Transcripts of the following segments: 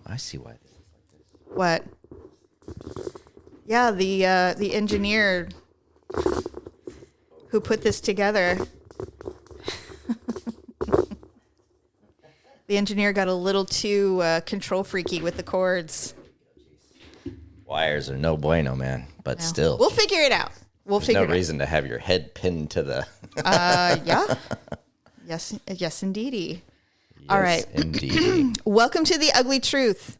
I see why this is like this. What? Yeah, the engineer who put this together. The engineer got a little too control freaky with the chords. Wires are no bueno, man. But still, we'll figure it out. There's no reason to have your head pinned to the. Yeah. Yes, indeedy. Yes, all right. Indeedy. Welcome to the Ugly Truth.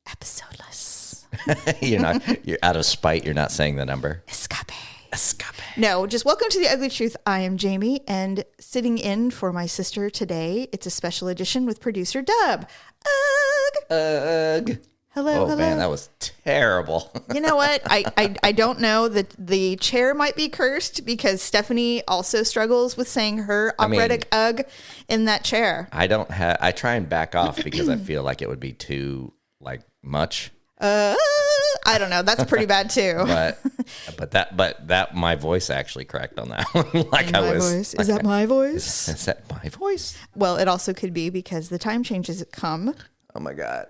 Episodeless. You're out of spite. You're not saying the number. Escape. No, just welcome to the Ugly Truth. I am Jamie, and sitting in for my sister today, it's a special edition with producer Dub. Ugh. Hello. Man, that was terrible. You know what? I don't know that the chair might be cursed because Stephanie also struggles with saying her operatic ugh in that chair. I try and back off because I feel like it would be too much. I don't know. That's pretty bad too. but that my voice actually cracked on that one. Is that my voice? Is that my voice? Well, it also could be because the time changes come. Oh my God.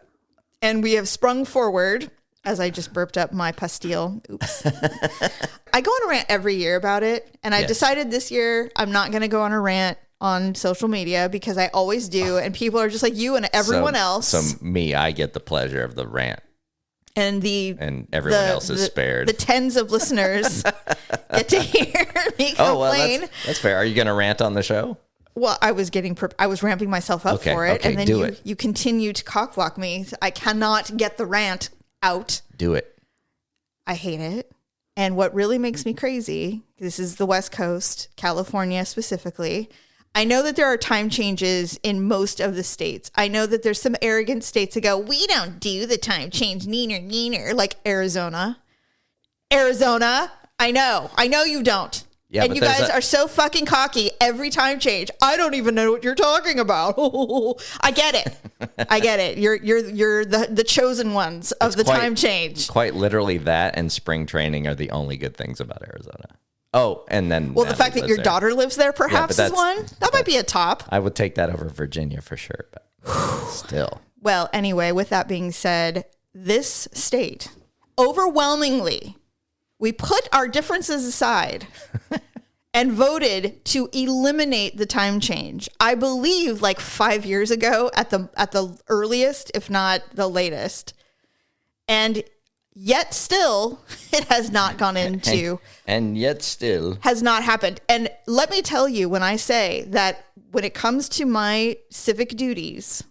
And we have sprung forward as I just burped up my pastille. Oops. I go on a rant every year about it. And I decided this year I'm not going to go on a rant on social media because I always do. And people are just like you and everyone else. So I get the pleasure of the rant. And everyone else is spared. The tens of listeners get to hear me complain. Oh, well, that's fair. Are you going to rant on the show? Well, I was ramping myself up for it, and then you continue to cockblock me. I cannot get the rant out. Do it. I hate it. And what really makes me crazy, this is the West Coast, California specifically. I know that there are time changes in most of the states. I know that there's some arrogant states that go, we don't do the time change, neener, like Arizona. I know you don't. Yeah, and you guys are so fucking cocky every time change. I don't even know what you're talking about. I get it. You're the chosen ones of the time change. Quite literally that and spring training are the only good things about Arizona. Oh, and then the fact that your daughter lives there perhaps is one. That might be a top. I would take that over Virginia for sure, but still. Well, anyway, with that being said, this state overwhelmingly, we put our differences aside and voted to eliminate the time change. I believe 5 years ago at the earliest, if not the latest. And yet still, it has not gone into... And yet still... Has not happened. And let me tell you, when I say that when it comes to my civic duties,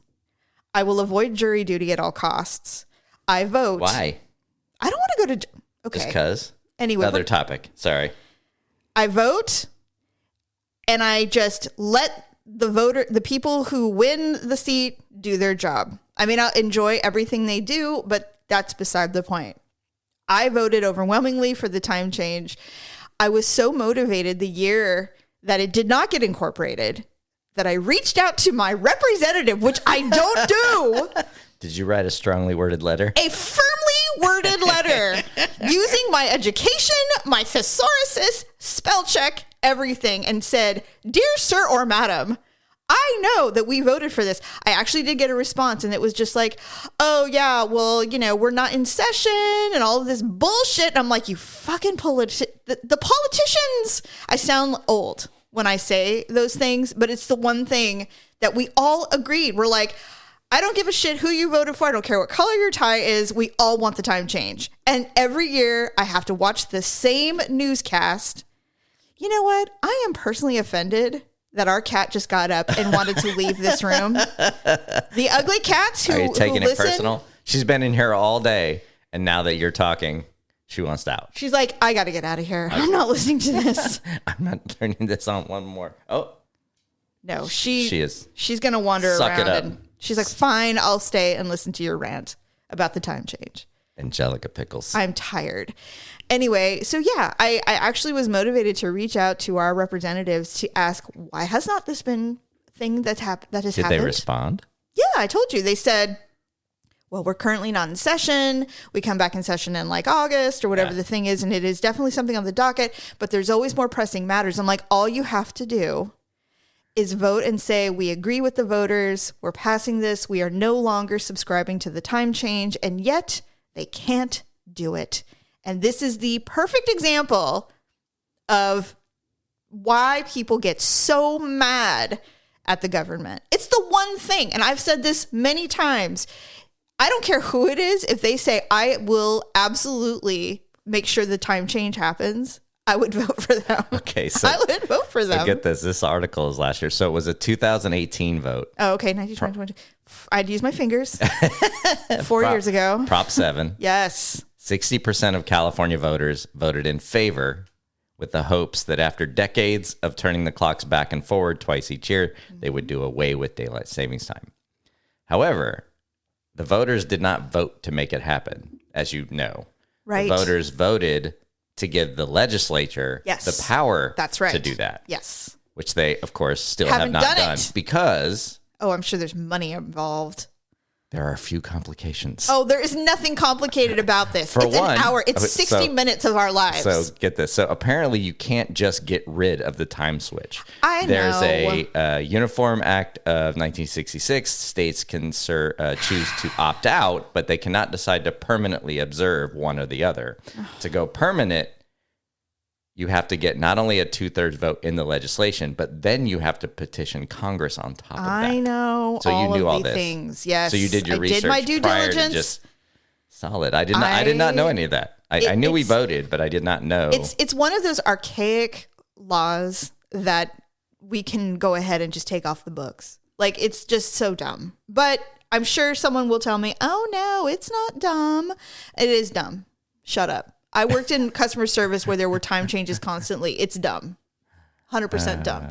I will avoid jury duty at all costs. I vote... Why? I don't want to go to... Okay. Just because? Anyway. Another topic. Sorry. I vote, and I just let the people who win the seat do their job. I mean, I'll enjoy everything they do, but that's beside the point. I voted overwhelmingly for the time change. I was so motivated the year that it did not get incorporated that I reached out to my representative, which I don't do. Did you write a strongly worded letter? A firmly worded letter using my education, my thesaurus, spell check, everything, and said, "Dear sir or madam, I know that we voted for this." I actually did get a response, and it was just like, "Oh yeah, well, we're not in session and all of this bullshit." And I'm like, "You fucking the politicians." I sound old when I say those things, but it's the one thing that we all agreed. We're like, I don't give a shit who you voted for. I don't care what color your tie is. We all want the time change. And every year I have to watch the same newscast. You know what? I am personally offended that our cat just got up and wanted to leave this room. The ugly cats who Are you taking it listen, personal? She's been in here all day, and now that you're talking, she wants out. She's like, I got to get out of here. I'm not listening to this. I'm not turning this on one more. Oh. No, she is. She's going to wander Suck around. It up. And she's like, fine, I'll stay and listen to your rant about the time change. Angelica Pickles. I'm tired. Anyway, so yeah, I actually was motivated to reach out to our representatives to ask, why has not this been a thing that has happened? Did they respond? Yeah, I told you. They said, well, we're currently not in session. We come back in session in August or whatever the thing is. And it is definitely something on the docket, but there's always more pressing matters. I'm like, all you have to do is vote and say, we agree with the voters. We're passing this. We are no longer subscribing to the time change. And yet they can't do it. And this is the perfect example of why people get so mad at the government. It's the one thing. And I've said this many times. I don't care who it is. If they say, I will absolutely make sure the time change happens, I would vote for them. Okay, so I would vote for them. So get this. This article is last year. So it was a 2018 vote. Oh, okay. 1920. I'd use my fingers. 4 years ago. Prop 7. Yes. 60% of California voters voted in favor with the hopes that after decades of turning the clocks back and forward twice each year, they would do away with daylight savings time. However, the voters did not vote to make it happen, as you know. Right. The voters voted to give the legislature the power to do that. Yes. Which they, of course, still have not done because... Oh, I'm sure there's money involved. There are a few complications. Oh, there is nothing complicated about this. For it's one, an hour. It's 60 minutes of our lives. So get this. So apparently you can't just get rid of the time switch. There's a Uniform Act of 1966. States can choose to opt out, but they cannot decide to permanently observe one or the other. To go permanent, you have to get not only a 2/3 vote in the legislation, but then you have to petition Congress on top of that. I know. So you knew all this. Things. Yes. So you did your research. I did my due diligence. Just solid. I did not know any of that. I knew we voted, but I did not know. It's one of those archaic laws that we can go ahead and just take off the books. Like, it's just so dumb. But I'm sure someone will tell me, oh no, it's not dumb. It is dumb. Shut up. I worked in customer service where there were time changes constantly. It's dumb. 100% dumb.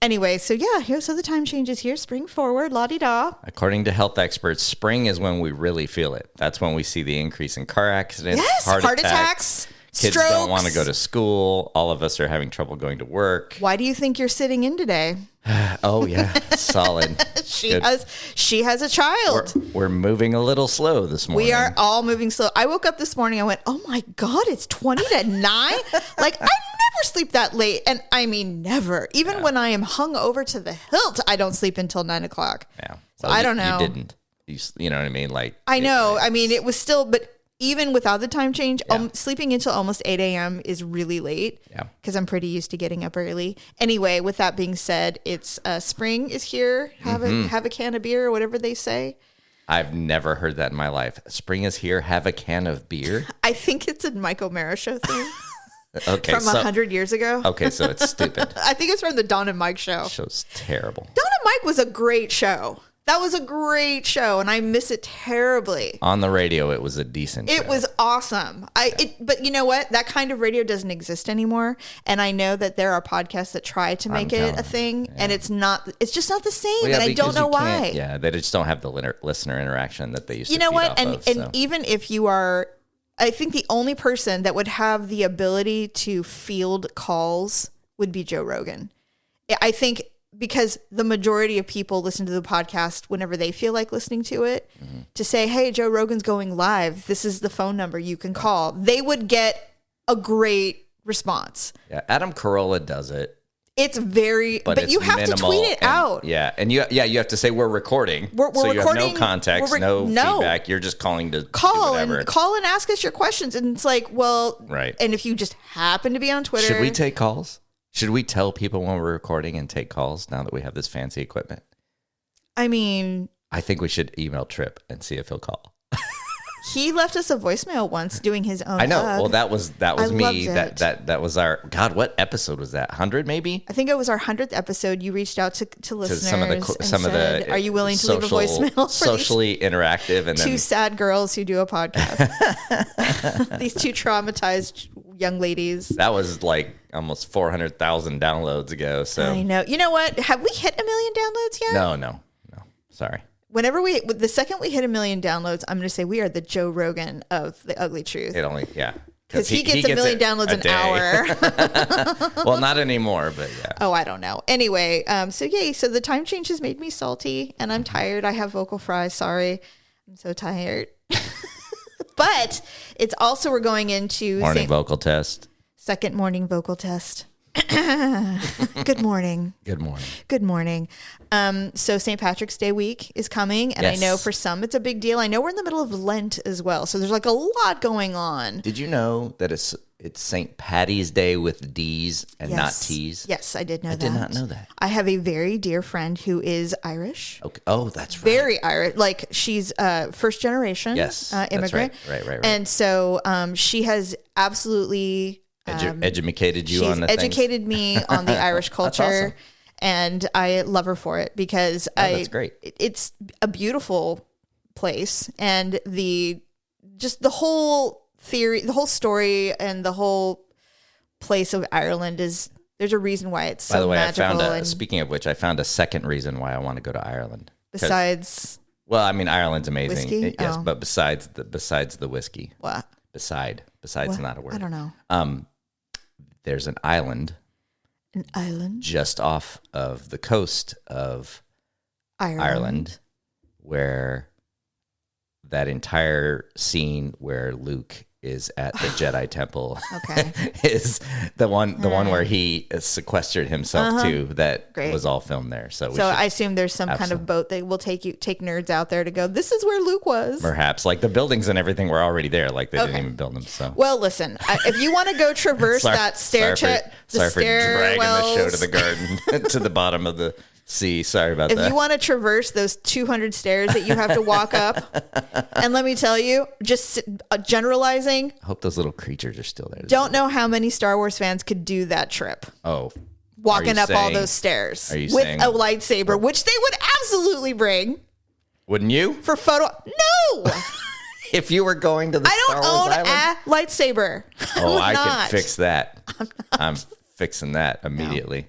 Anyway, so so the time changes here. Spring forward, la-di-da. According to health experts, spring is when we really feel it. That's when we see the increase in car accidents, yes, heart attacks, kids strokes. don't want to go to school. All of us are having trouble going to work. Why do you think you're sitting in today? Oh, yeah. Solid. She has a child. We're moving a little slow this morning. We are all moving slow. I woke up this morning. I went, oh, my God, it's 20 to 9? Like, I never sleep that late. And I mean, never. Even when I am hung over to the hilt, I don't sleep until 9 o'clock. Yeah. So I don't know. You didn't. You know what I mean? Like, I know. I mean, it was still, but even without the time change, sleeping until almost 8 a.m. is really late. Yeah. Because I'm pretty used to getting up early. Anyway, with that being said, it's spring is here. Have a can of beer or whatever they say. I've never heard that in my life. Spring is here. Have a can of beer. I think it's a Michael Mara show thing. Okay, from 100 years ago. Okay, so it's stupid. I think it's from the Don and Mike show. Show's terrible. Don and Mike was a great show. That was a great show, and I miss it terribly. On the radio, it was a decent show. It was awesome. But you know what? That kind of radio doesn't exist anymore, and I know that there are podcasts that try to make it a thing, and it's not. It's just not the same, and I don't know why. Yeah, they just don't have the listener interaction that they used to. You know what? And even if you are, I think the only person that would have the ability to field calls would be Joe Rogan. I think. Because the majority of people listen to the podcast whenever they feel like listening to it, to say, hey, Joe Rogan's going live. This is the phone number you can call. They would get a great response. Yeah, Adam Carolla does it. It's very, but you have to tweet it out. Yeah, and you have to say we're recording. We're so you recording. Have no context, no feedback. You're just calling to call do whatever. and call and ask us your questions. And it's like, well, right. And if you just happen to be on Twitter, should we take calls? Should we tell people when we're recording and take calls now that we have this fancy equipment? I mean, I think we should email Tripp and see if he'll call. He left us a voicemail once doing his own. I know. Well, that was me. That was our God. What episode was that? 100 maybe. I think it was our 100th episode. You reached out to listeners. To some of the. Are you willing to leave a voicemail? For socially interactive, and two sad girls who do a podcast. These two traumatized young ladies. That was like almost 400,000 downloads ago. So I know. You know what? Have we hit 1 million downloads yet? No. Sorry. Whenever the second we hit 1 million downloads, I'm going to say we are the Joe Rogan of the Ugly Truth. Because he gets 1 million downloads an hour. Well, not anymore, but yeah. Oh, I don't know. Anyway, so the time change has made me salty, and I'm tired. I have vocal fries. Sorry. I'm so tired. But it's also, we're going into... Morning vocal test. Second morning vocal test. Good morning. Good morning. Good morning. So St. Patrick's Day week is coming, and Yes. I know for some it's a big deal. I know we're in the middle of Lent as well, so there's like a lot going on. Did you know that it's St. Patty's Day with D's and not T's? Yes, I did know that. I did not know that. I have a very dear friend who is Irish. Okay. Oh, that's right. Very Irish. Like she's first generation immigrant. That's right. And so she has absolutely educated you on the educated me on the Irish culture. That's awesome. And I love her for it because that's great. It's a beautiful place, and the whole theory, the whole story, and the whole place of Ireland is. There's a reason why it's so magical. By the way, speaking of which, I found a second reason why I want to go to Ireland. Besides, well, I mean, Ireland's amazing, whiskey? Yes, but besides the whiskey, what? Besides What? not a word. I don't know. There's an island. An island just off of the coast of Ireland, where that entire scene where Luke is at the Jedi Temple is the one where he sequestered himself to. That was all filmed there. So I assume there's some kind of boat that will take nerds out there to go, this is where Luke was. Perhaps. Like the buildings and everything were already there. Like they didn't even build them. So well, listen, if you want to go traverse that sorry for dragging the show to the garden to the bottom of the sea. Sorry about that. If you want to traverse those 200 stairs that you have to walk up, and let me tell you, just generalizing. I hope those little creatures are still there. Don't know how many Star Wars fans could do that trip. Oh. Walking up all those stairs with a lightsaber, which they would absolutely bring. Wouldn't you? For photo. No. If you were going to the Star Wars Island? I don't own a lightsaber. Oh, I can fix that. I'm fixing that immediately. No.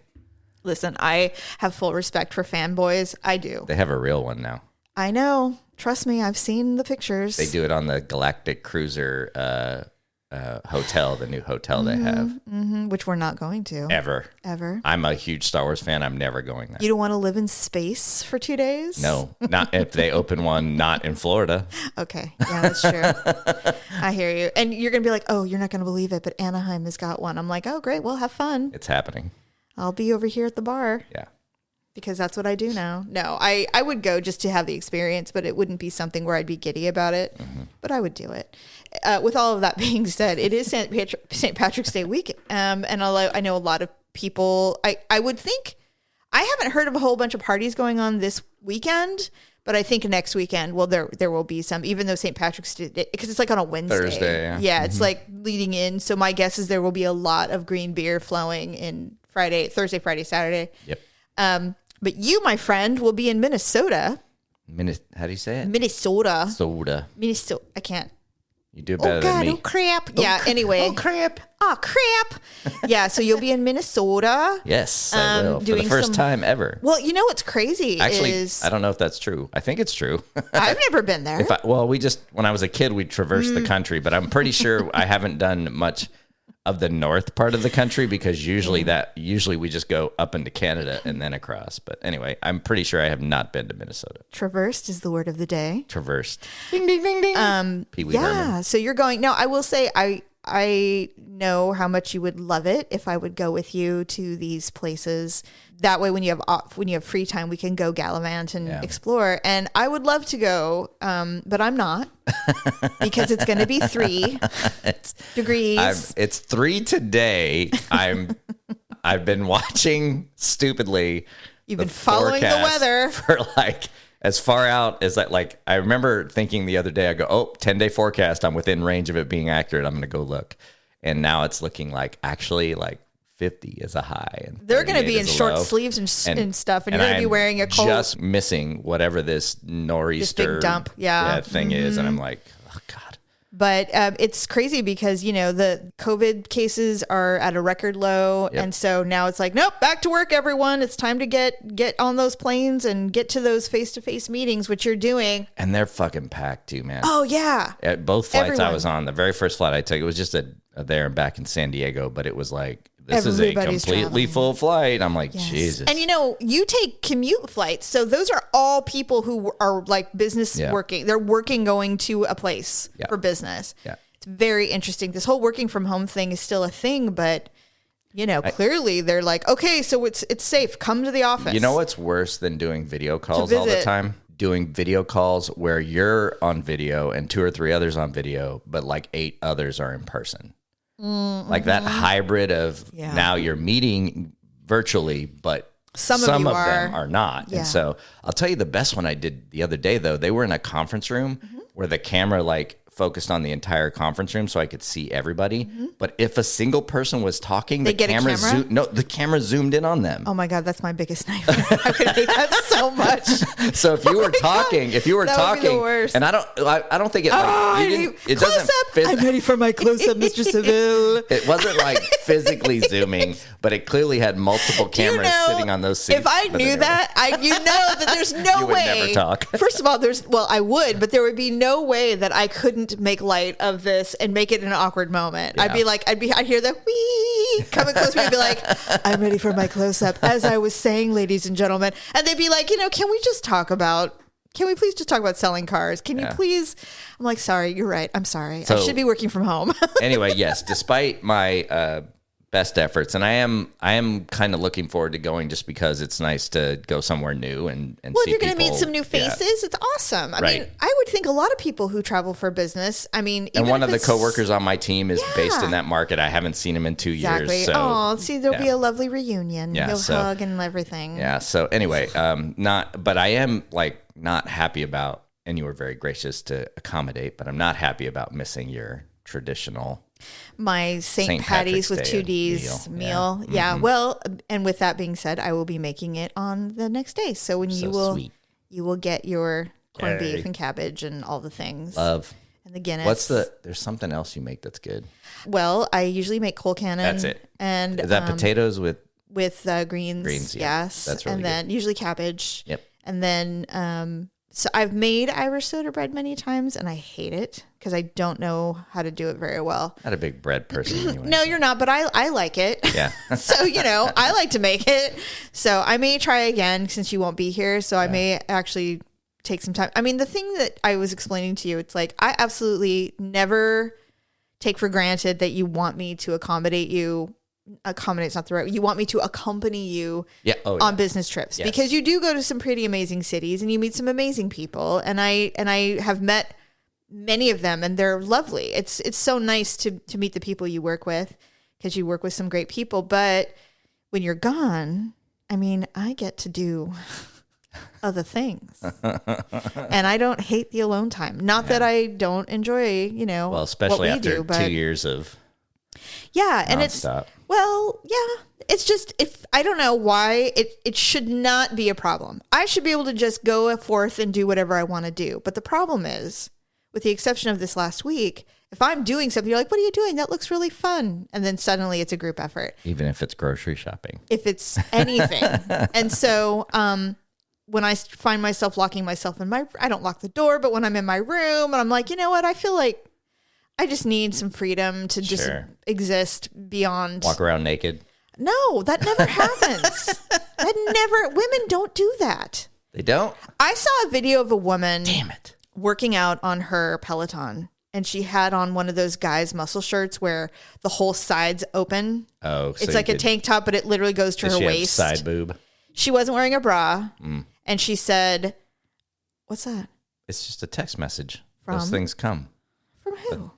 Listen, I have full respect for fanboys. I do. They have a real one now. I know. Trust me, I've seen the pictures. They do it on the Galactic Cruiser hotel, the new hotel they have. Which we're not going to. Ever. I'm a huge Star Wars fan. I'm never going there. You don't want to live in space for 2 days? No, not if they open one not in Florida. Okay. Yeah, that's true. I hear you. And you're going to be like, oh, you're not going to believe it, but Anaheim has got one. I'm like, oh, great. Well, have fun. It's happening. I'll be over here at the bar. Yeah. Because that's what I do now. No, I would go just to have the experience, but it wouldn't be something where I'd be giddy about it. But I would do it. With all of that being said, it is St. Patrick's Day week. And I know a lot of people, I would think, I haven't heard of a whole bunch of parties going on this weekend, but I think next weekend, well, there will be some, even though St. Patrick's Day, because it's like on a Wednesday. Thursday, yeah. It's like leading in. So my guess is there will be a lot of green beer flowing in Thursday, Friday, Saturday. Yep. But you, my friend, will be in Minnesota. How do you say it? Minnesota. Minnesota. I can't. You do better than me. Oh, crap. Yeah, anyway. Oh, crap. Yeah, so you'll be in Minnesota. Yes, I will. For the first time ever. Well, you know what's crazy is... I don't know if that's true. I think it's true. I've never been there. When I was a kid, we'd traverse the country, but I'm pretty sure I haven't done much of the north part of the country because usually we just go up into Canada and then across. But anyway, I'm pretty sure I have not been to Minnesota. Traversed is the word of the day. Traversed. Ding, ding, ding, ding. Pee-wee Herman. So you're going. Now, I will say I know how much you would love it if I would go with you to these places. That way, when you have free time, we can go gallivant and explore. And I would love to go, but I'm not because it's going to be 3 degrees. It's 3 today. I've been watching stupidly. You've been following the weather for as far out as that. Like I remember thinking the other day, I go, 10-day forecast. I'm within range of it being accurate. I'm going to go look, and now it's looking like 50 is a high. And they're going to be in short sleeves and stuff, and you're going to be wearing a coat. Just missing whatever this nor'easter this big dump, thing is, and I'm like, oh God. But it's crazy because the COVID cases are at a record low, and so now it's like, nope, back to work, everyone. It's time to get on those planes and get to those face-to-face meetings, which you're doing. And they're fucking packed too, man. Oh yeah. At both flights I was on, the very first flight I took, it was just a there and back in San Diego, but it was like, this Everybody's is a completely full flight. I'm like, Jesus. And you take commute flights. So those are all people who are like business working. They're working going to a place for business. Yeah. It's very interesting. This whole working from home thing is still a thing, but Clearly they're like, okay, so it's safe. Come to the office. You know what's worse than doing video calls all the time? Doing video calls where you're on video and 2 or 3 others on video, but like 8 others are in person. Mm-hmm. Like that hybrid of now you're meeting virtually, but some of them are not. Yeah. And so I'll tell you the best one I did the other day, though. They were in a conference room where the camera focused on the entire conference room so I could see everybody. Mm-hmm. But if a single person was talking, the camera zoomed in on them. Oh my God, that's my biggest nightmare. I would hate that so much. So if you were talking, and I don't think it doesn't fit. I'm ready for my close-up, Mr. Seville. It wasn't like physically zooming, but it clearly had multiple cameras sitting on those seats. If I knew that, that there's no way. You would never talk. First of all, I would, but there would be no way that I couldn't make light of this and make it an awkward moment. Yeah. I'd hear the wee coming close to me and be like, I'm ready for my close-up. As I was saying, ladies and gentlemen, and they'd be like, can we please just talk about selling cars? Can you please? I'm like, sorry, you're right. I'm sorry. I should be working from home. Anyway, yes, despite my best efforts, and I am kind of looking forward to going just because it's nice to go somewhere new and see you're going to meet some new faces. Yeah. It's awesome. I mean, I would think a lot of people who travel for business. I mean, and one of the coworkers on my team is based in that market. I haven't seen him in 2 years. So there'll be a lovely reunion. Yeah, you'll hug and everything. Yeah. So anyway, but I am not happy about, and you were very gracious to accommodate, but I'm not happy about missing your traditional. My St. Patty's with 2 D's meal. Yeah. Mm-hmm. Well, and with that being said, I will be making it on the next day. So when you will get your corned beef and cabbage and all the things. Love. And the Guinness. There's something else you make that's good. Well, I usually make Cole Cannon. That's it. And is that potatoes with greens? Greens, yes. That's really good. And then usually cabbage. Yep. And then so I've made Irish soda bread many times, and I hate it because I don't know how to do it very well. Not a big bread person anyway. No, you're not, but I like it. Yeah. So, I like to make it. So I may try again since you won't be here. So I may actually take some time. I mean, the thing that I was explaining to you, it's like I absolutely never take for granted that you want me to accommodate you. Accommodate's not the right. You want me to accompany you on business trips because you do go to some pretty amazing cities and you meet some amazing people. And I have met many of them and they're lovely. It's so nice to meet the people you work with because you work with some great people. But when you're gone, I mean, I get to do other things and I don't hate the alone time. Not that I don't enjoy, well, especially what we after 2 years of and nonstop. It's just, if I don't know why it should not be a problem. I should be able to just go forth and do whatever I want to do. But the problem is, with the exception of this last week, if I'm doing something, you're like, what are you doing? That looks really fun. And then suddenly it's a group effort. Even if it's grocery shopping. If it's anything. And so when I find myself locking myself I don't lock the door, but when I'm in my room and I'm like, you know what? I feel like I just need some freedom to just exist beyond. Walk around naked. No, that never happens. Women don't do that. They don't? I saw a video of a woman. Damn it. Working out on her Peloton. And she had on one of those guys' muscle shirts where the whole side's open. Oh, so it's like a tank top, but it literally goes to her waist. Side boob. She wasn't wearing a bra. And she said, what's that? It's just a text message. Those things come. From who?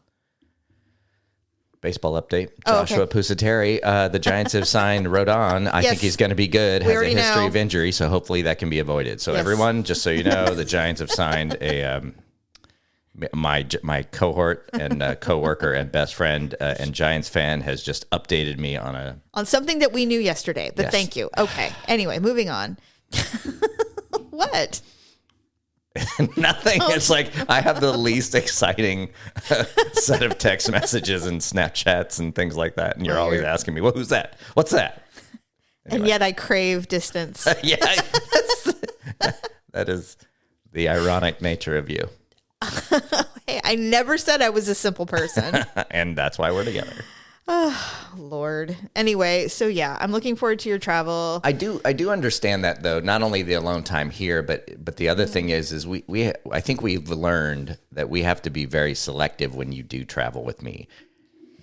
Baseball update. Joshua Pusateri. The Giants have signed Rodon. I think he's going to be good. Has a history of injury, so hopefully that can be avoided. So everyone, just so you know, the Giants have signed my cohort and coworker and best friend and Giants fan has just updated me on something that we knew yesterday. But thank you. Okay. Anyway, moving on. What? Nothing. It's like I have the least exciting set of text messages and Snapchats and things like that. And you're always asking me, well, who's that? What's that? Anyway. And yet I crave distance. That is the ironic nature of you. Hey, I never said I was a simple person. And that's why we're together. Oh, Lord. Anyway, so I'm looking forward to your travel. I do understand that though. Not only the alone time here, but the other thing is I think we've learned that we have to be very selective when you do travel with me,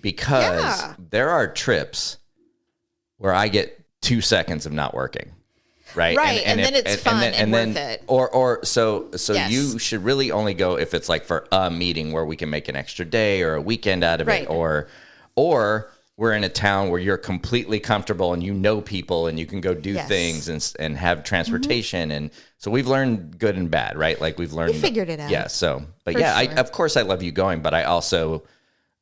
because there are trips where I get 2 seconds of not working. Right. Right. And then it's fun and worth it. So yes. You should really only go if it's like for a meeting where we can make an extra day or a weekend out of it, or we're in a town where you're completely comfortable and you know people and you can go do things and have transportation. And so we've learned good and bad, right? Like we figured it out. Yeah. So, but for sure. Of course I love you going, but I also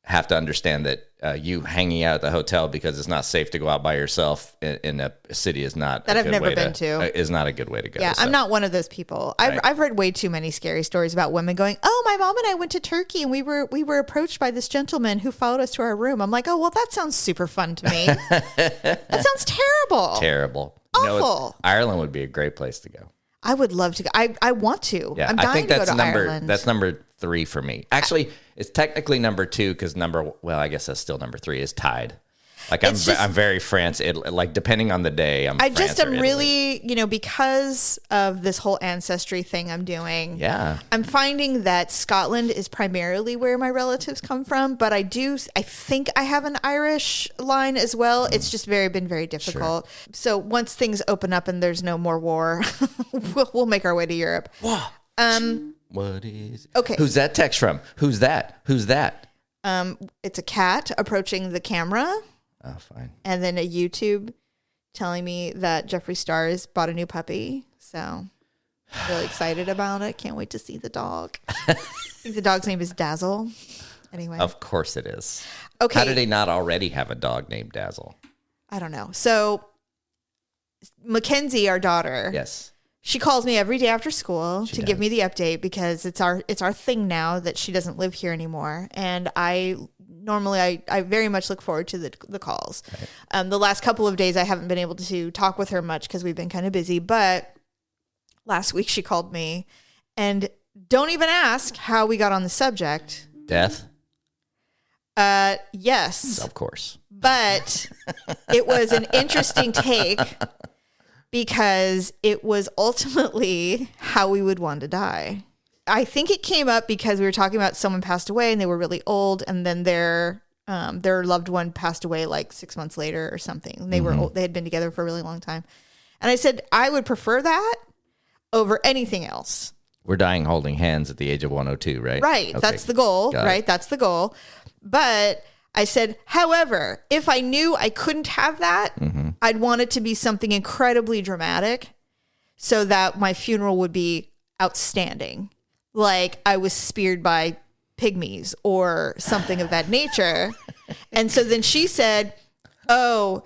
have to understand that you hanging out at the hotel because it's not safe to go out by yourself in a city is not that I've never been to is not a good way to go. Yeah, so. I'm not one of those people. I've read way too many scary stories about women going, "Oh, my mom and I went to Turkey and we were approached by this gentleman who followed us to our room." I'm like, "Oh, well, that sounds super fun to me." That sounds terrible. Terrible. Awful. Ireland would be a great place to go. I would love to go. I want to. Yeah, I'm dying to go to Ireland. That's number 3 for me. Actually, it's technically number 2 because I guess that's still number 3 is tied. Like I'm very France. Like depending on the day, I'm really, because of this whole ancestry thing I'm doing. Yeah, I'm finding that Scotland is primarily where my relatives come from, but I think I have an Irish line as well. It's just been very difficult. Sure. So once things open up and there's no more war, we'll make our way to Europe. Whoa. What is? Okay. Who's that text from? Who's that? It's a cat approaching the camera. Oh, fine. And then a YouTube telling me that Jeffree Star's bought a new puppy. So I'm really excited about it. Can't wait to see the dog. I think the dog's name is Dazzle. Anyway. Of course it is. Okay. How do they not already have a dog named Dazzle? I don't know. So Mackenzie, our daughter. Yes. She calls me every day after school to give me the update because it's our thing now that she doesn't live here anymore. And I very much look forward to the calls. Right. The last couple of days I haven't been able to talk with her much because we've been kind of busy. But last week she called me, and don't even ask how we got on the subject. Death? Yes. Of course. But it was an interesting take. Because it was ultimately how we would want to die. I think it came up because we were talking about someone passed away and they were really old, and then their loved one passed away like 6 months later or something. They were old, they had been together for a really long time, and I said I would prefer that over anything else. We're dying holding hands at the age of 102, right? Right. Okay. That's the goal. Right. That's the goal. But I said, however, if I knew I couldn't have that, I'd want it to be something incredibly dramatic so that my funeral would be outstanding. Like I was speared by pygmies or something of that nature. And so then she said, oh,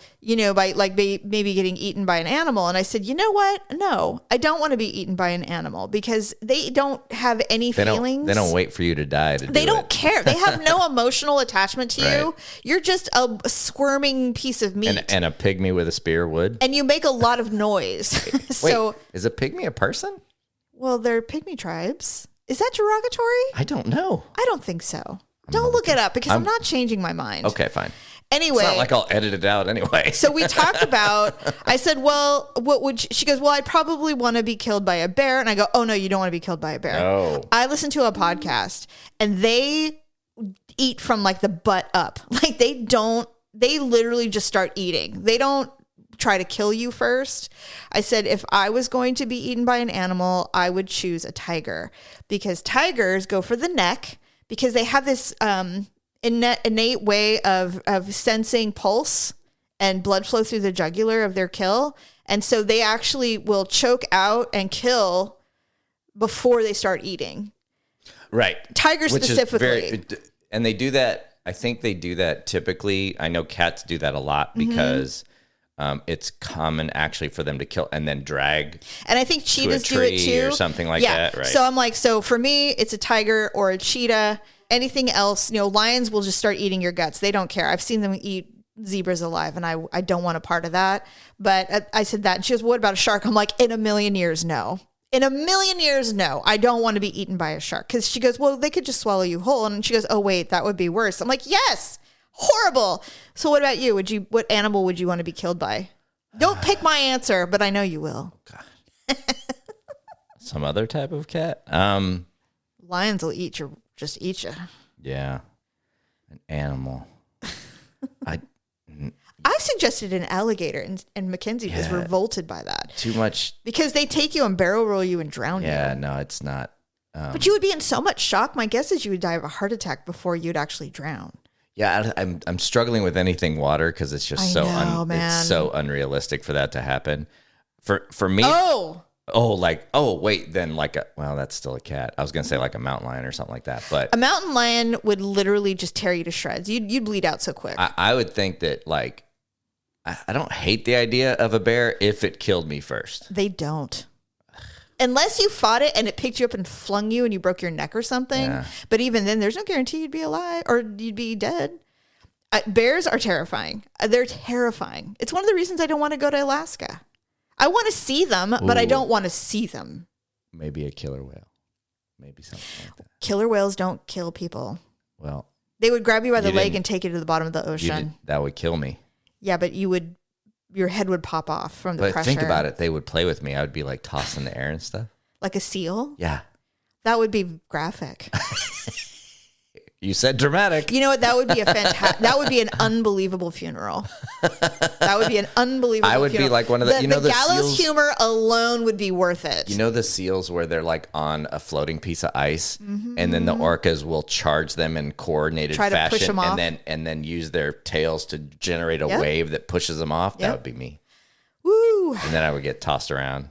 by maybe getting eaten by an animal. And I said, you know what? No, I don't want to be eaten by an animal because they don't have any feelings. They don't wait for you to die. They don't care. They have no emotional attachment to you. You're just a squirming piece of meat. And a pygmy with a spear would. And you make a lot of noise. So wait, is a pygmy a person? Well, they're pygmy tribes. Is that derogatory? I don't know. I don't think so. Don't look it up because I'm not changing my mind. Okay, fine. Anyway. It's not like I'll edit it out anyway. So we talked about, I said, well, what would she goes, well, I'd probably want to be killed by a bear. And I go, oh, no, you don't want to be killed by a bear. No. I listened to a podcast and they eat from like the butt up. Like they literally just start eating. They don't try to kill you first. I said, if I was going to be eaten by an animal, I would choose a tiger because tigers go for the neck because they have this, innate way of sensing pulse and blood flow through the jugular of their kill. And so they actually will choke out and kill before they start eating. Right. Tigers specifically. And they do that. I think they do that typically. I know cats do that a lot because it's common actually for them to kill and then drag. And I think cheetahs do it too. Or something like that. Right. So I'm like, so for me, it's a tiger or a cheetah. Anything else, lions will just start eating your guts. They don't care. I've seen them eat zebras alive, and I don't want a part of that. But I said that, and she goes, what about a shark? I'm like, in a million years, no. In a million years, no. I don't want to be eaten by a shark. Because she goes, well, they could just swallow you whole. And she goes, oh, wait, that would be worse. I'm like, yes, horrible. So what about you? What animal would you want to be killed by? Don't pick my answer, but I know you will. God. Some other type of cat? Lions will just eat you. Yeah. An animal. I suggested an alligator, and Mackenzie was revolted by that. Too much. Because they take you and barrel roll you and drown you. Yeah, no, it's not. But you would be in so much shock. My guess is you would die of a heart attack before you'd actually drown. Yeah, I'm struggling with anything water because it's just it's so unrealistic for that to happen. For me, then that's still a cat. I was gonna say like a mountain lion or something like that, but a mountain lion would literally just tear you to shreds. You'd bleed out so quick. I would think that like I don't hate the idea of a bear if it killed me first. They don't. Unless you fought it and it picked you up and flung you and you broke your neck or something. Yeah. But even then, there's no guarantee you'd be alive or you'd be dead. Bears are terrifying. They're terrifying. It's one of the reasons I don't want to go to Alaska. I want to see them, but I don't want to see them. Maybe a killer whale. Maybe something like that. Killer whales don't kill people. Well, they would grab you by the leg and take you to the bottom of the ocean. That would kill me. Yeah, but your head would pop off from the pressure. But think about it. They would play with me. I would be like tossed in the air and stuff. Like a seal? Yeah. That would be graphic. You said dramatic. You know what? That would be that would be an unbelievable funeral. That would be an unbelievable funeral. I would be like one of the the gallows seals, humor alone would be worth it. You know the seals where they're like on a floating piece of ice and then the orcas will charge them in coordinated fashion push them off. and then use their tails to generate a wave that pushes them off? That would be me. Woo. And then I would get tossed around.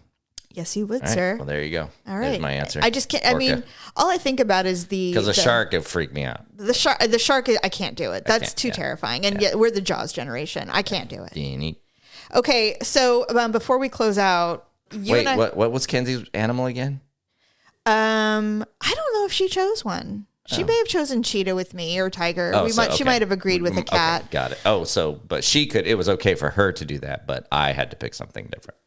Yes, you would, right, sir. Well, there you go. All right. There's my answer. I just can't. I mean, all I think about is because a shark would freak me out. The shark. I can't do it. That's too terrifying. And yet we're the Jaws generation. I can't do it. Okay, so before we close out, what was Kenzie's animal again? I don't know if she chose one. She may have chosen cheetah with me or tiger. She might have agreed with a cat. Okay, got it. But she could. It was okay for her to do that, but I had to pick something different.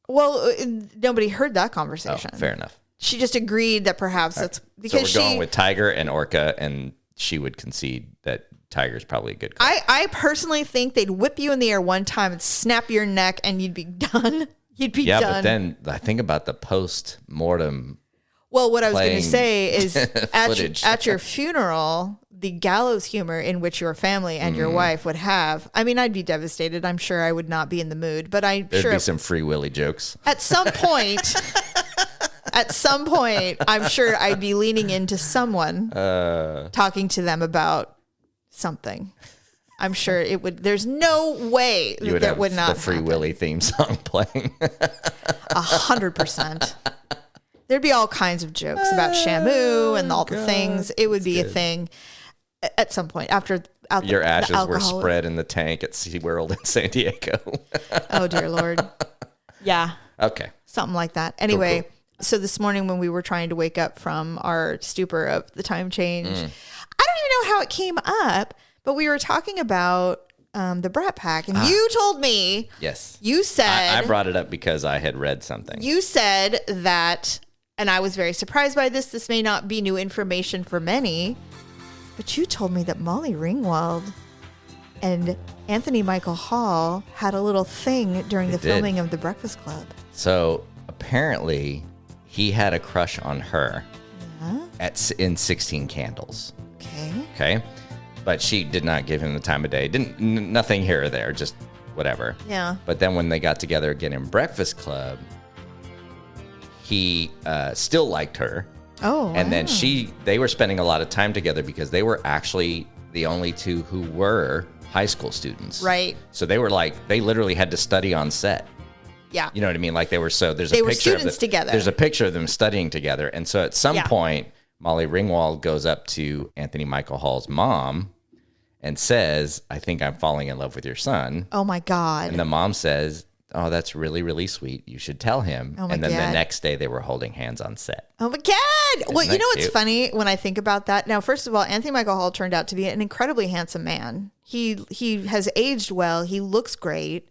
Well, nobody heard that conversation. Oh, fair enough. She just agreed that perhaps that's because so we're going with tiger and orca, and she would concede that tiger's probably a good call. I personally think they'd whip you in the air one time and snap your neck, and you'd be done. You'd be done. Yeah, but then I think about the post-mortem. Well, what I was going to say is at your funeral, the gallows humor in which your family and your wife would have. I mean, I'd be devastated. I'm sure I would not be in the mood, but there'd be some Free Willy jokes. At some point, I'm sure I'd be leaning into someone, talking to them about something. I'm sure it would. There's no way that would not the Free happen. Willy theme song playing. 100%. There'd be all kinds of jokes about Shamu and all the things. It would be a thing at some point after your ashes were spread in the tank at SeaWorld in San Diego. Oh, dear Lord. Yeah. Okay. Something like that. Anyway, So this morning when we were trying to wake up from our stupor of the time change, I don't even know how it came up, but we were talking about the Brat Pack, and you told me. Yes. You said. I brought it up because I had read something. You said that, and I was very surprised by this. This may not be new information for many, but you told me that Molly Ringwald and Anthony Michael Hall had a little thing during the filming of The Breakfast Club. So apparently he had a crush on her in 16 Candles. Okay. But she did not give him the time of day. Nothing here or there, just whatever. Yeah. But then when they got together again in Breakfast Club, he still liked her. Oh, and then they were spending a lot of time together because they were actually the only two who were high school students. Right. So they literally had to study on set. Yeah. You know what I mean? Like they were students together. There's a picture of them studying together. And so at some point, Molly Ringwald goes up to Anthony Michael Hall's mom and says, "I think I'm falling in love with your son." Oh my God. And the mom says, "Oh, that's really, really sweet. You should tell him." Oh my and then God. the next day they were holding hands on set. Oh my God. Well, you know what's cute? funny when I think about that? Now, first of all, Anthony Michael Hall turned out to be an incredibly handsome man. He has aged well. He looks great.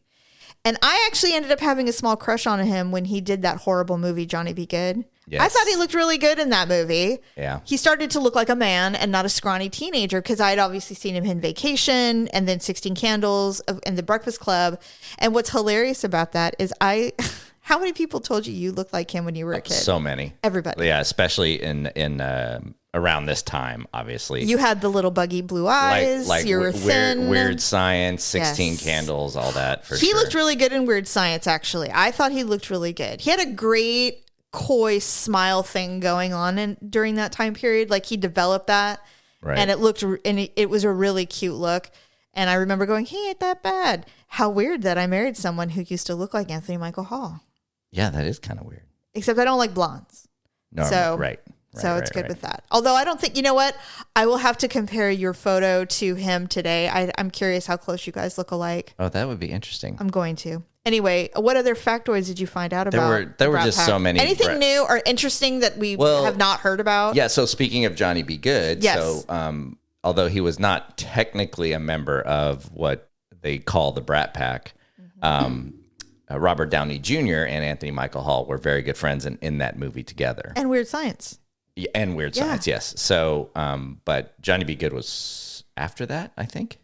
And I actually ended up having a small crush on him when he did that horrible movie, Johnny Be Good. Yes. I thought he looked really good in that movie. Yeah. He started to look like a man and not a scrawny teenager because I had obviously seen him in Vacation and then 16 Candles and The Breakfast Club. And what's hilarious about that is how many people told you looked like him when you were a kid? So many. Everybody. Yeah, especially in around this time, obviously. You had the little buggy blue eyes. You were thin. Weird Science, 16 Candles, all that. He looked really good in Weird Science, actually. I thought he looked really good. He had a great coy smile thing going on during that time period. Like he developed that, and it was a really cute look. And I remember going, he ain't that bad. How weird that I married someone who used to look like Anthony Michael Hall. Yeah, that is kind of weird. Except I don't like blondes. No, right. So it's good with that. Although I don't think, you know what? I will have to compare your photo to him today. I'm curious how close you guys look alike. Oh, that would be interesting. I'm going to. Anyway, what other factoids did you find out about? There were just so many. Anything new or interesting that we have not heard about? Yeah, so speaking of Johnny B. Good, so although he was not technically a member of what they call the Brat Pack, Robert Downey Jr. and Anthony Michael Hall were very good friends in that movie together. And Weird Science. Yeah, and Weird Science, yes. So, but Johnny B. Good was after that, I think.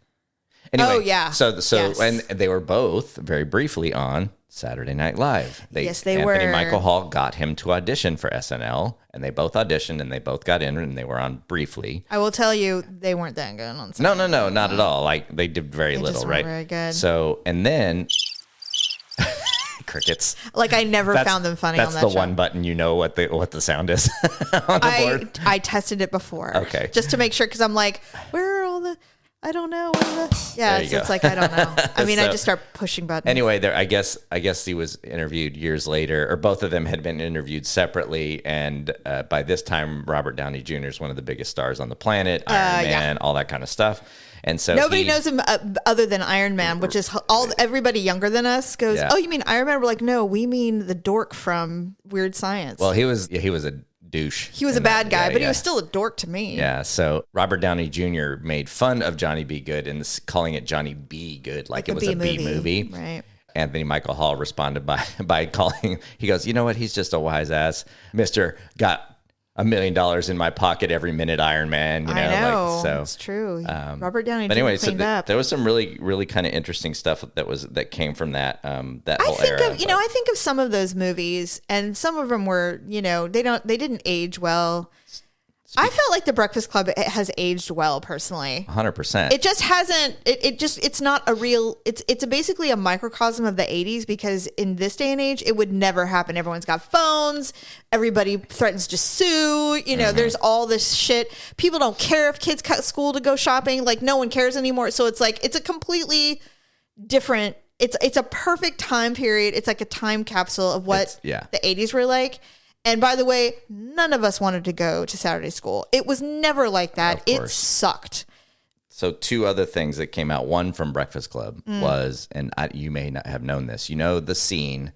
Anyway, So yes. And they were both very briefly on Saturday Night Live. Anthony Michael Hall got him to audition for SNL, and they both auditioned, and they both got in, and they were on briefly. I will tell you, they weren't that good on Saturday. No, not at all. Like they did very little, right? Very good. So, and then. Crickets. Like I never found them funny on that show. That's the one button you know what the sound is on the board. I tested it before. Okay. Just to make sure, because I'm like, where are all the... I don't know. It's like I don't know. I mean, I just start pushing buttons. Anyway, I guess he was interviewed years later, or both of them had been interviewed separately. And by this time, Robert Downey Jr. is one of the biggest stars on the planet, Iron Man, all that kind of stuff. And so nobody knows him other than Iron Man, which is everybody younger than us goes, oh, you mean Iron Man? We're like, no, we mean the dork from Weird Science. Well, he was a douche. He was a bad guy, but he was still a dork to me. Yeah. So Robert Downey Jr. made fun of Johnny B. Good and calling it Johnny B. Good, like it was a B movie. Right. Anthony Michael Hall responded by calling. He goes, you know what? He's just a wise ass. Mister got $1 million in my pocket every minute, Iron Man. You know, I know. Like, so it's true. Robert Downey Jr. cleaned up. There was some really kind of interesting stuff that came from that whole era. I think of some of those movies, and some of them were, they didn't age well. I felt like The Breakfast Club has aged well, personally. 100%. It just hasn't. It's not a real. It's basically a microcosm of the 80s, because in this day and age, it would never happen. Everyone's got phones. Everybody threatens to sue. There's all this shit. People don't care if kids cut school to go shopping. Like no one cares anymore. So it's like it's a completely different. It's a perfect time period. It's like a time capsule of what the 80s were like. And by the way, none of us wanted to go to Saturday school. It was never like that. It sucked. So two other things that came out. One from Breakfast Club was, and you may not have known this, the scene,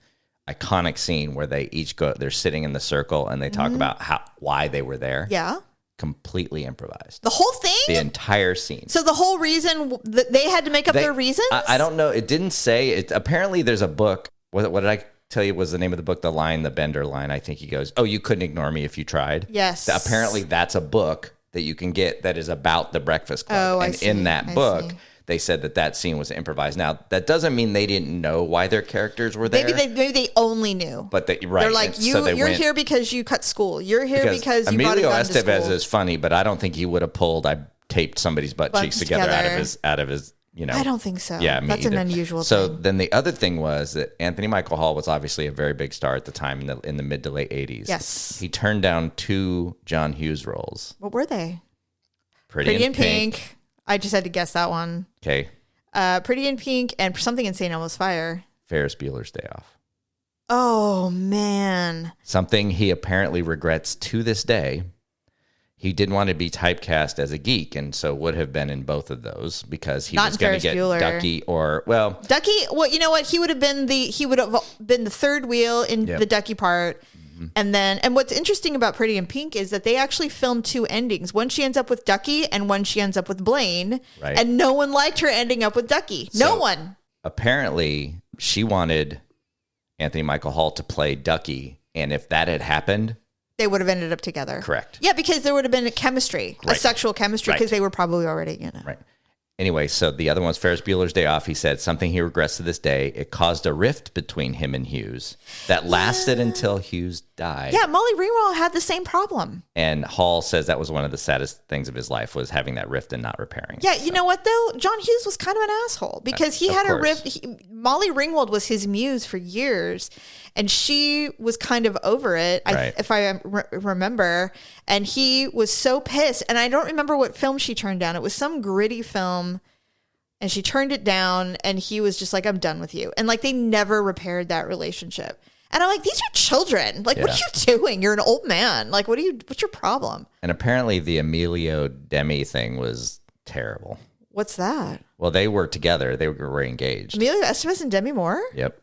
iconic scene where they each they're sitting in the circle and they talk about why they were there. Yeah. Completely improvised. The whole thing? The entire scene. So the whole reason that they had to make up their reasons? I don't know. It didn't say it. Apparently there's a book. What did I tell you was the name of the book? The Bender line. I think he goes, "Oh, you couldn't ignore me if you tried." Yes. Apparently that's a book that you can get that is about the Breakfast Club. And in that book, they said that scene was improvised. Now, that doesn't mean they didn't know why their characters were there. Maybe they only knew. But they're like, you're here because you cut school. You're here because you brought a gun to school. Emilio Estevez is funny, but I don't think he would have I taped somebody's butt cheeks together out of his. I don't think so. Yeah, that's an unusual thing. So then the other thing was that Anthony Michael Hall was obviously a very big star at the time in the mid to late 80s. Yes. He turned down 2 John Hughes roles. What were they? Pretty in Pink. I just had to guess that one. Okay. Pretty in Pink and something in St. Elmo's Fire. Ferris Bueller's Day Off. Oh, man. Something he apparently regrets to this day. He didn't want to be typecast as a geek, and so would have been in both of those because he was going to get Ducky Ducky. Well, you know what? He would have been the third wheel in the Ducky part. Mm-hmm. And what's interesting about Pretty in Pink is that they actually filmed 2 endings. One she ends up with Ducky, and one she ends up with Blaine. Right. And no one liked her ending up with Ducky. No one. Apparently, she wanted Anthony Michael Hall to play Ducky, and if that had happened, they would have ended up together. Correct. Yeah, because there would have been a sexual chemistry, because they were probably already, Right. Anyway, so the other one's Ferris Bueller's Day Off. He said something he regrets to this day. It caused a rift between him and Hughes that lasted until Hughes died. Yeah, Molly Ringwald had the same problem. And Hall says that was one of the saddest things of his life was having that rift and not repairing it. Yeah, you know what, though? John Hughes was kind of an asshole because he had a rift. Molly Ringwald was his muse for years, and she was kind of over it, if I remember. And he was so pissed. And I don't remember what film she turned down. It was some gritty film. And she turned it down, and he was just like, I'm done with you. And like, they never repaired that relationship. And I'm like, these are children. Like, what are you doing? You're an old man. Like, what's your problem? And apparently the Emilio Demi thing was terrible. What's that? Well, they were together. They were engaged. Emilio Estevez and Demi Moore? Yep.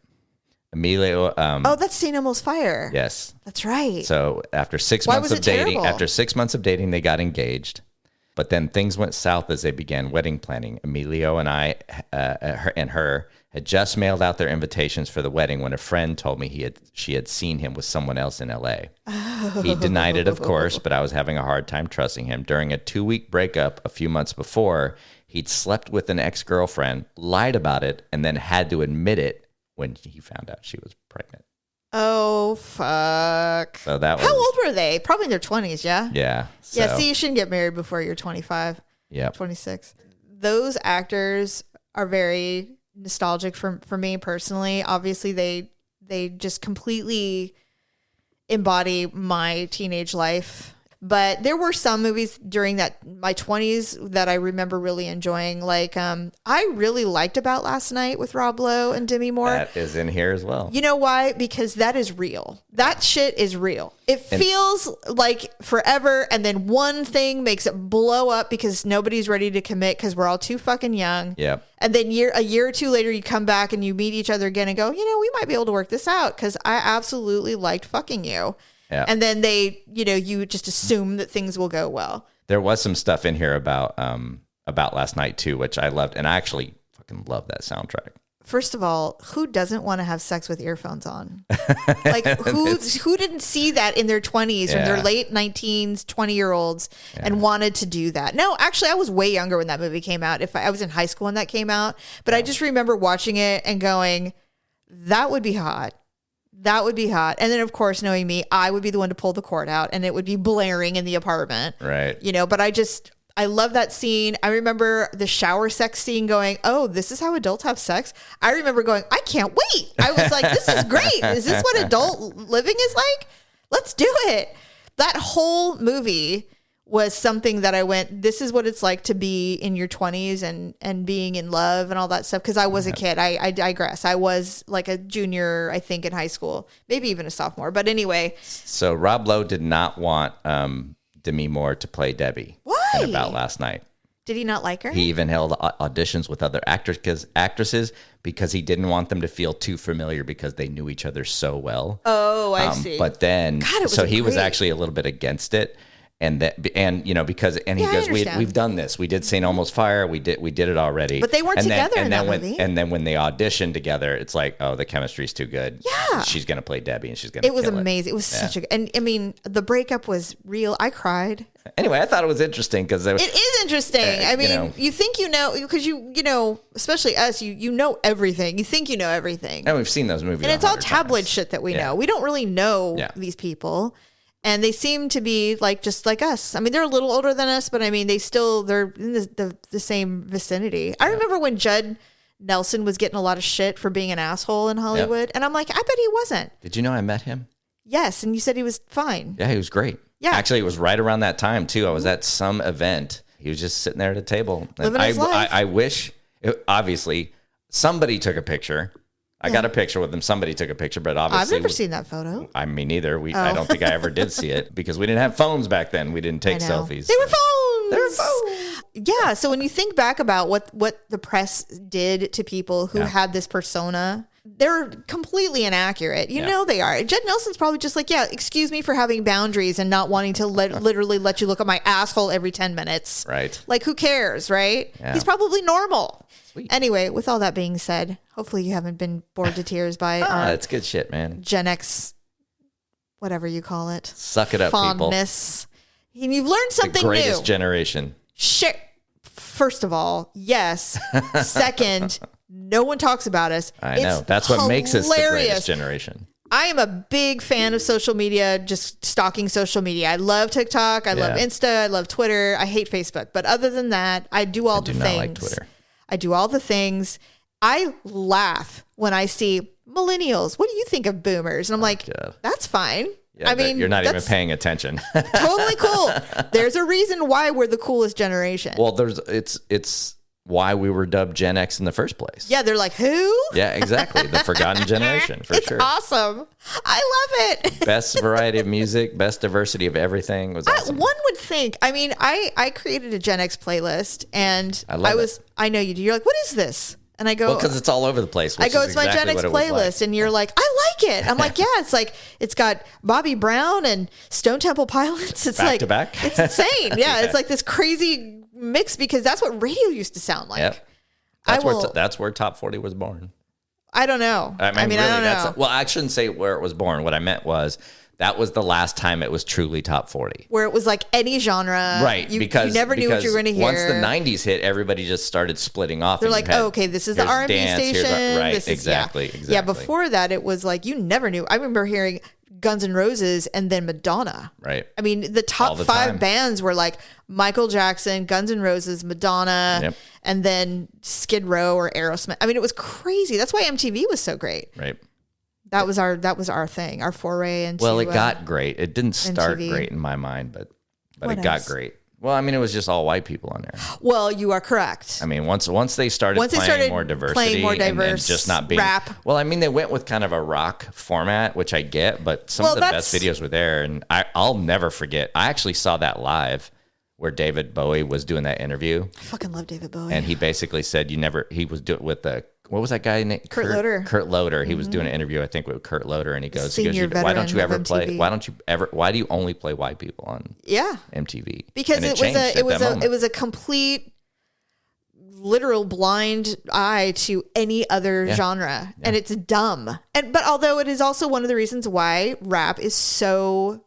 Emilio. That's St. Elmo's Fire. Yes. That's right. So after 6 months of dating, they got engaged. But then things went south as they began wedding planning. Emilio and her had just mailed out their invitations for the wedding when a friend told me she had seen him with someone else in L.A. Oh. He denied it, of course, but I was having a hard time trusting him. During a 2-week breakup a few months before, he'd slept with an ex-girlfriend, lied about it, and then had to admit it when he found out she was pregnant. Oh, fuck. So that was, how old were they? Probably in their 20s, yeah? Yeah. So. Yeah, see, you shouldn't get married before you're 25. Yeah. 26. Those actors are very nostalgic for me personally. Obviously, they just completely embody my teenage life. But there were some movies during my 20s that I remember really enjoying. Like, I really liked About Last Night with Rob Lowe and Demi Moore. That is in here as well. You know why? Because that is real. That shit is real. It feels like forever, and then one thing makes it blow up because nobody's ready to commit because we're all too fucking young. Yep. And then a year or two later, you come back and you meet each other again and go, we might be able to work this out because I absolutely liked fucking you. Yeah. And then you just assume that things will go well. There was some stuff in here about Last Night too, which I loved, and I actually fucking love that soundtrack. First of all, who doesn't want to have sex with earphones on? Like who didn't see that in their 20s or their late 19s, 20-year-olds and wanted to do that? No, actually, I was way younger when that movie came out. I was in high school when that came out, but I just remember watching it and going, that would be hot. That would be hot. And then, of course, knowing me, I would be the one to pull the cord out and it would be blaring in the apartment. Right. But I love that scene. I remember the shower sex scene going, oh, this is how adults have sex. I remember going, I can't wait. I was like, this is great. Is this what adult living is like? Let's do it. That whole movie was something that I went, this is what it's like to be in your 20s and being in love and all that stuff. Because I was a kid. I digress. I was like a junior, I think, in high school, maybe even a sophomore. But anyway. So Rob Lowe did not want Demi Moore to play Debbie. Why? In About Last Night. Did he not like her? He even held auditions with other actresses because he didn't want them to feel too familiar because they knew each other so well. Oh, I see. But then, he was actually a little bit against it. Because he goes, we've done this. We did St. Elmo's Fire. We did it already. But they weren't together in that movie. And then when they auditioned together, it's like, oh, the chemistry's too good. Yeah. She's going to play Debbie and she's going to kill it. It was amazing. It was such a, and I mean, the breakup was real. I cried. Anyway, I thought it was interesting because it is interesting. I mean, you think because especially us, you know everything. You think you know everything. And we've seen those movies. And it's all tabloid shit that we know. We don't really know these people. And they seem to be just like us. I mean, they're a little older than us, but I mean, they're in the same vicinity. I remember when Judd Nelson was getting a lot of shit for being an asshole in Hollywood. Yep. And I'm like, I bet he wasn't. Did you know I met him? Yes. And you said he was fine. Yeah, he was great. Yeah. Actually, it was right around that time, too. I was at some event. He was just sitting there at a table. Living his life. I wish, obviously, somebody took a picture. I got a picture with him. Somebody took a picture, but obviously... I've never seen that photo. I mean, neither. I don't think I ever did see it because we didn't have phones back then. We didn't take selfies. They were phones. Yeah. So when you think back about what the press did to people who had this persona, they're completely inaccurate. You know they are. Judd Nelson's probably just like, excuse me for having boundaries and not wanting to literally let you look at my asshole every 10 minutes. Right. Like, who cares, right? Yeah. He's probably normal. Sweet. Anyway, with all that being said, hopefully you haven't been bored to tears by that's good shit, man. Gen X, whatever you call it. Suck it up, fondness. People. And you've learned something new. The greatest generation. Shit. First of all, yes. Second, no one talks about us. I know. That's what makes us the greatest generation. I am a big fan of social media, just stalking social media. I love TikTok. I love Insta. I love Twitter. I hate Facebook. But other than that, I do all the things. I do not like Twitter. I do all the things. I laugh when I see millennials. What do you think of boomers? And I'm like, that's fine. Yeah, I mean, you're not even paying attention. Totally cool. There's a reason why we're the coolest generation. Well, it's why we were dubbed Gen X in the first place. Yeah, they're like, who? Yeah, exactly. The forgotten generation, for sure. It's awesome. I love it. Best variety of music, best diversity of everything was awesome. One would think. I mean, I created a Gen X playlist, and I know you do. You're like, what is this? And I go, well, because it's all over the place. I go, it's my Gen X playlist. And you're like, I like it. I'm like, yeah, it's got Bobby Brown and Stone Temple Pilots. It's back to back. It's insane. Yeah, it's like this crazy mix because that's what radio used to sound like. Yep. That's where Top 40 was born. I don't know. I mean really, I don't know. Well, I shouldn't say where it was born. What I meant was that was the last time it was truly Top 40. Where it was like any genre. Right. Because you never knew what you were going to hear. Once the 90s hit, everybody just started splitting off. They're like, oh, okay, this is the R&B station. Right, exactly. Yeah, before that, it was like you never knew. I remember hearing Guns N' Roses and then Madonna. Right. I mean, the top 5 bands were like Michael Jackson, Guns N' Roses, Madonna, and then Skid Row or Aerosmith. I mean, it was crazy. That's why MTV was so great. Right. That was our thing, our foray into. Well, it got great. It didn't start MTV. Great in my mind, but it got great. Well, I mean, it was just all white people on there. Well, you are correct. I mean, once they started playing more diversity and just not being rap. Well, I mean, they went with kind of a rock format, which I get, but some of the best videos were there, and I'll never forget. I actually saw that live where David Bowie was doing that interview. I fucking love David Bowie. And he basically said he was doing with what was that guy named? Kurt Loder. Kurt Loder. He was doing an interview, I think, with Kurt Loder, and he goes, why don't you ever play? Why do you only play white people on MTV? Because it was a complete, literal blind eye to any other genre, and it's dumb. But although it is also one of the reasons why rap is so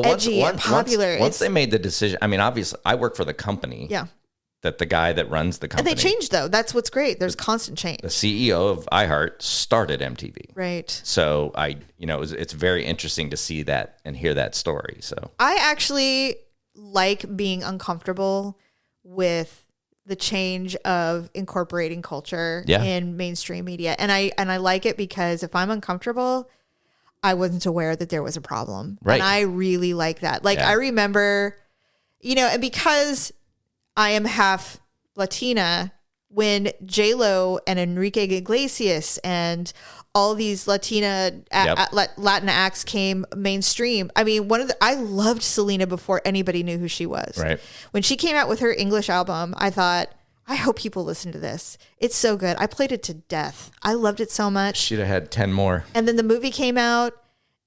edgy and popular. Once they made the decision, I mean, obviously, I work for the company. Yeah. That the guy that runs the company. And they changed, though. That's what's great. There's constant change. The CEO of iHeart started MTV. Right. So it's very interesting to see that and hear that story. So I actually like being uncomfortable with the change of incorporating culture in mainstream media. And I like it because if I'm uncomfortable, I wasn't aware that there was a problem. Right. And I really like that. Like I remember, and because I am half Latina, when J-Lo and Enrique Iglesias and all these Latin acts came mainstream. I mean, I loved Selena before anybody knew who she was. Right. When she came out with her English album, I thought, I hope people listen to this. It's so good. I played it to death. I loved it so much. She'd have had 10 more. And then the movie came out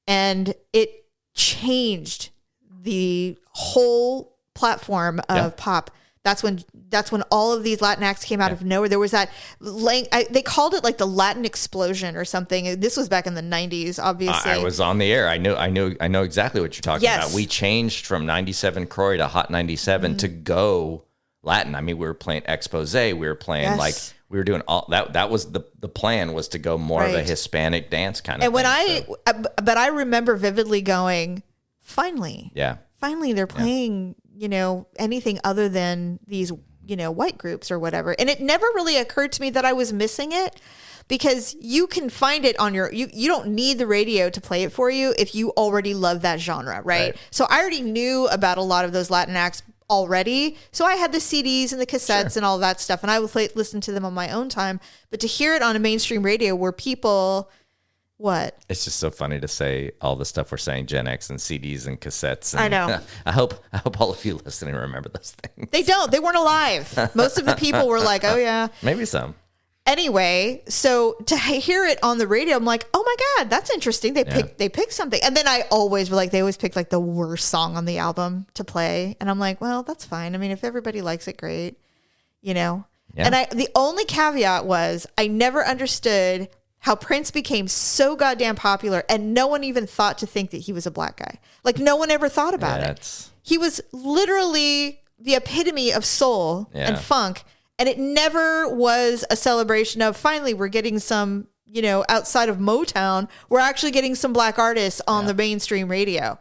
and it changed the whole platform of pop. That's when all of these Latin acts came out of nowhere. There was that, they called it like the Latin explosion or something. This was back in the 90s, obviously. I was on the air. I know exactly what you're talking about. We changed from 97 Croy to Hot 97 to go Latin. I mean, we were playing Expose. We were playing we were doing all that. That was the plan, was to go more of a Hispanic dance kind of thing. But I remember vividly going, finally they're playing anything other than these, white groups or whatever. And it never really occurred to me that I was missing it, because you can find it on you don't need the radio to play it for you if you already love that genre, right? So I already knew about a lot of those Latin acts already. So I had the CDs and the cassettes and all that stuff, and I would listen to them on my own time. But to hear it on a mainstream radio where people... What? It's just so funny to say all the stuff we're saying, Gen X and CDs and cassettes. And I know. I hope all of you listening remember those things. They don't. They weren't alive. Most of the people were like, oh, yeah. Maybe some. Anyway, so to hear it on the radio, I'm like, oh, my God, that's interesting. They picked something. And then they always picked like the worst song on the album to play. And I'm like, well, that's fine. I mean, if everybody likes it, great. Yeah. And the only caveat was I never understood how Prince became so goddamn popular and no one even thought to think that he was a black guy. Like, no one ever thought about it. He was literally the epitome of soul and funk. And it never was a celebration of, finally, we're getting some outside of Motown, we're actually getting some black artists on the mainstream radio,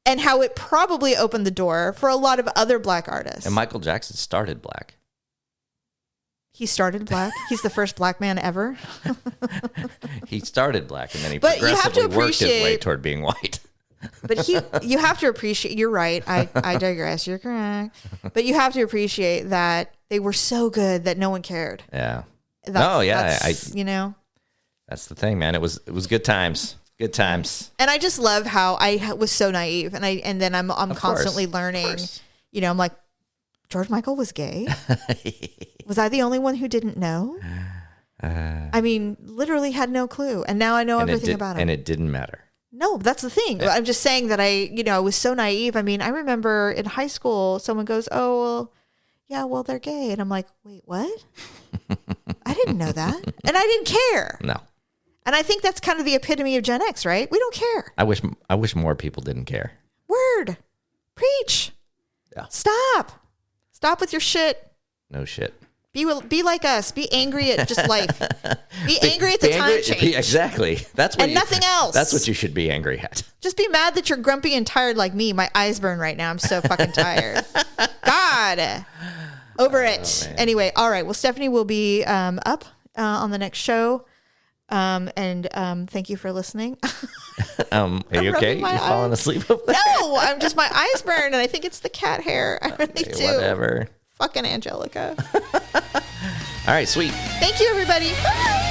and how it probably opened the door for a lot of other black artists. And Michael Jackson started black. He started black. He's the first black man ever. He started black, and then he progressively worked his way toward being white. But you have to appreciate, you're right. I digress. You're correct. But you have to appreciate that they were so good that no one cared. Yeah. That's the thing, man. It was good times. Good times. And I just love how I was so naive, and then I'm constantly learning. I'm like, George Michael was gay. Was I the only one who didn't know? I mean, literally had no clue, and now I know everything about him. And it didn't matter. No, that's the thing. Yeah. I'm just saying that I was so naive. I mean, I remember in high school, someone goes, "Oh, well, yeah, well, they're gay," and I'm like, "Wait, what?" I didn't know that, and I didn't care. No. And I think that's kind of the epitome of Gen X, right? We don't care. I wish more people didn't care. Word. Preach. Yeah. Stop with your shit. No shit. Be like us. Be angry at just life. Be angry at the time change. Exactly. Nothing else. That's what you should be angry at. Just be mad that you're grumpy and tired like me. My eyes burn right now. I'm so fucking tired. God. Over it. Man. Anyway, all right. Well, Stephanie will be up on the next show. And thank you for listening. Are you okay? You falling asleep over there? No, I'm just, my eyes burn, and I think it's the cat hair. I really do. Whatever. Fucking Angelica. All right, sweet. Thank you, everybody. Bye.